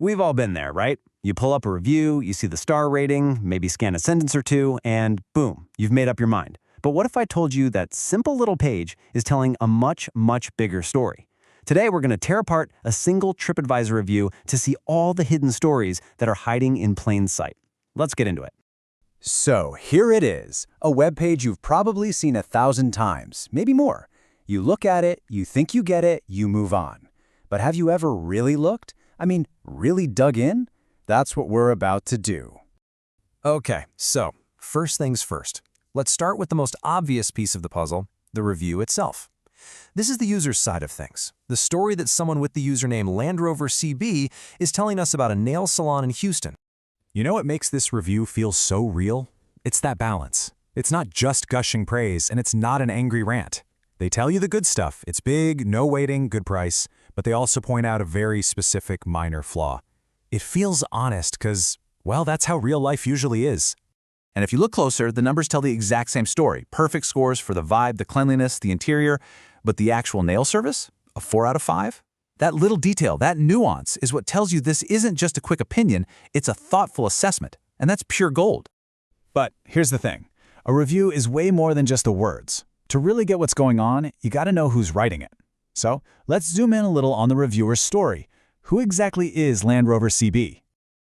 We've all been there, right? You pull up a review, you see the star rating, maybe scan a sentence or two, and boom, you've made up your mind. But what if I told you that simple little page is telling a much, much bigger story? Today, we're going to tear apart a single TripAdvisor review to see all the hidden stories that are hiding in plain sight. Let's get into it. So here it is, a web page you've probably seen 1,000 times, maybe more. You look at it, you think you get it, you move on. But have you ever really looked? I mean, really dug in? That's what we're about to do. Okay, so first things first. Let's start with the most obvious piece of the puzzle, the review itself. This is the user's side of things. The story that someone with the username LandRoverCB is telling us about a nail salon in Houston. You know what makes this review feel so real? It's that balance. It's not just gushing praise, and it's not an angry rant. They tell you the good stuff. It's big, no waiting, good price, but they also point out a very specific minor flaw. It feels honest because, well, that's how real life usually is. And if you look closer, the numbers tell the exact same story. Perfect scores for the vibe, the cleanliness, the interior, but the actual nail service? A 4 out of 5? That little detail, that nuance, is what tells you this isn't just a quick opinion, it's a thoughtful assessment, and that's pure gold. But here's the thing. A review is way more than just the words. To really get what's going on, you gotta know who's writing it. So let's zoom in a little on the reviewer's story. Who exactly is LandRoverCB?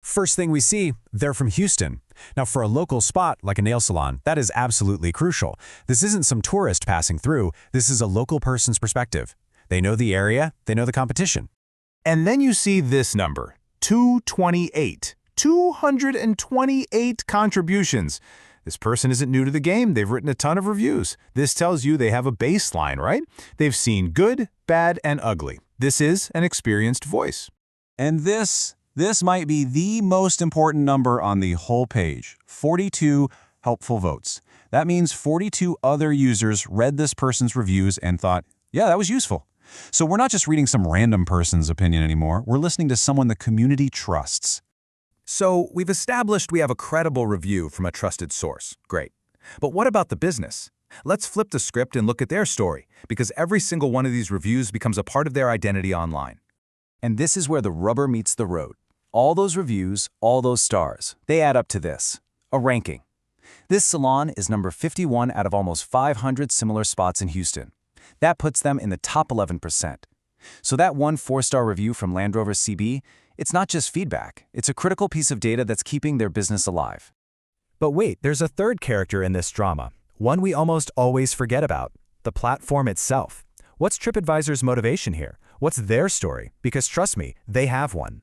First thing we see, they're from Houston. Now, for a local spot like a nail salon, that is absolutely crucial. This isn't some tourist passing through. This is a local person's perspective. They know the area, they know the competition. And then you see this number, 228. 228 contributions. This person isn't new to the game. They've written a ton of reviews. This tells you they have a baseline, right? They've seen good, bad, and ugly. This is an experienced voice. And this might be the most important number on the whole page, 42 helpful votes. That means 42 other users read this person's reviews and thought, yeah, that was useful. So we're not just reading some random person's opinion anymore. We're listening to someone the community trusts. So we've established we have a credible review from a trusted source. Great. But what about the business? Let's flip the script and look at their story, because every single one of these reviews becomes a part of their identity online. And this is where the rubber meets the road. All those reviews, all those stars, they add up to this, a ranking. This salon is number 51 out of almost 500 similar spots in Houston. That puts them in the top 11%. So that one 4-star review from LandRoverCB, it's not just feedback, it's a critical piece of data that's keeping their business alive. But wait, there's a third character in this drama, one we almost always forget about, the platform itself. What's TripAdvisor's motivation here? What's their story? Because trust me, they have one.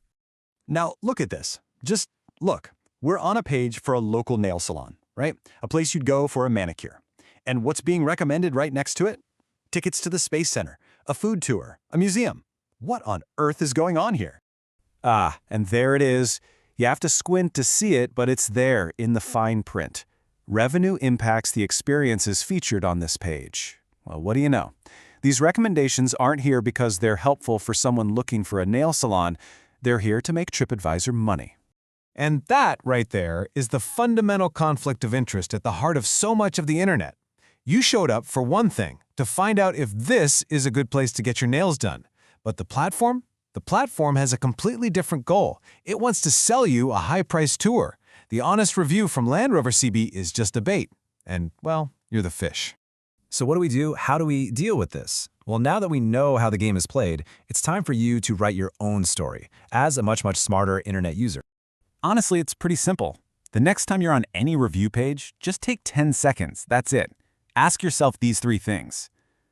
Now, look at this. Just look. We're on a page for a local nail salon, right? A place you'd go for a manicure. And what's being recommended right next to it? Tickets to the Space Center, a food tour, a museum. What on earth is going on here? Ah, and there it is. You have to squint to see it, but it's there in the fine print. Revenue impacts the experiences featured on this page. Well, what do you know? These recommendations aren't here because they're helpful for someone looking for a nail salon. They're here to make TripAdvisor money. And that right there is the fundamental conflict of interest at the heart of so much of the internet. You showed up for one thing, to find out if this is a good place to get your nails done. But the platform? The platform has a completely different goal. It wants to sell you a high-priced tour. The honest review from LandRoverCB is just a bait. And, well, you're the fish. So what do we do? How do we deal with this? Well, now that we know how the game is played, it's time for you to write your own story as a much smarter internet user. Honestly, it's pretty simple. The next time you're on any review page, just take 10 seconds. That's it. Ask yourself these 3 things.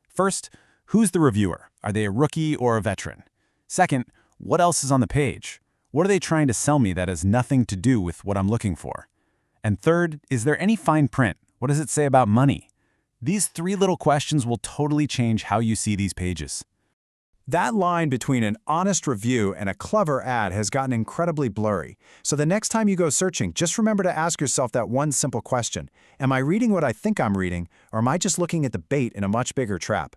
First, who's the reviewer? Are they a rookie or a veteran? Second, what else is on the page? What are they trying to sell me that has nothing to do with what I'm looking for? And third, is there any fine print? What does it say about money? These 3 little questions will totally change how you see these pages. That line between an honest review and a clever ad has gotten incredibly blurry. So the next time you go searching, just remember to ask yourself that one simple question. Am I reading what I think I'm reading, or am I just looking at the bait in a much bigger trap?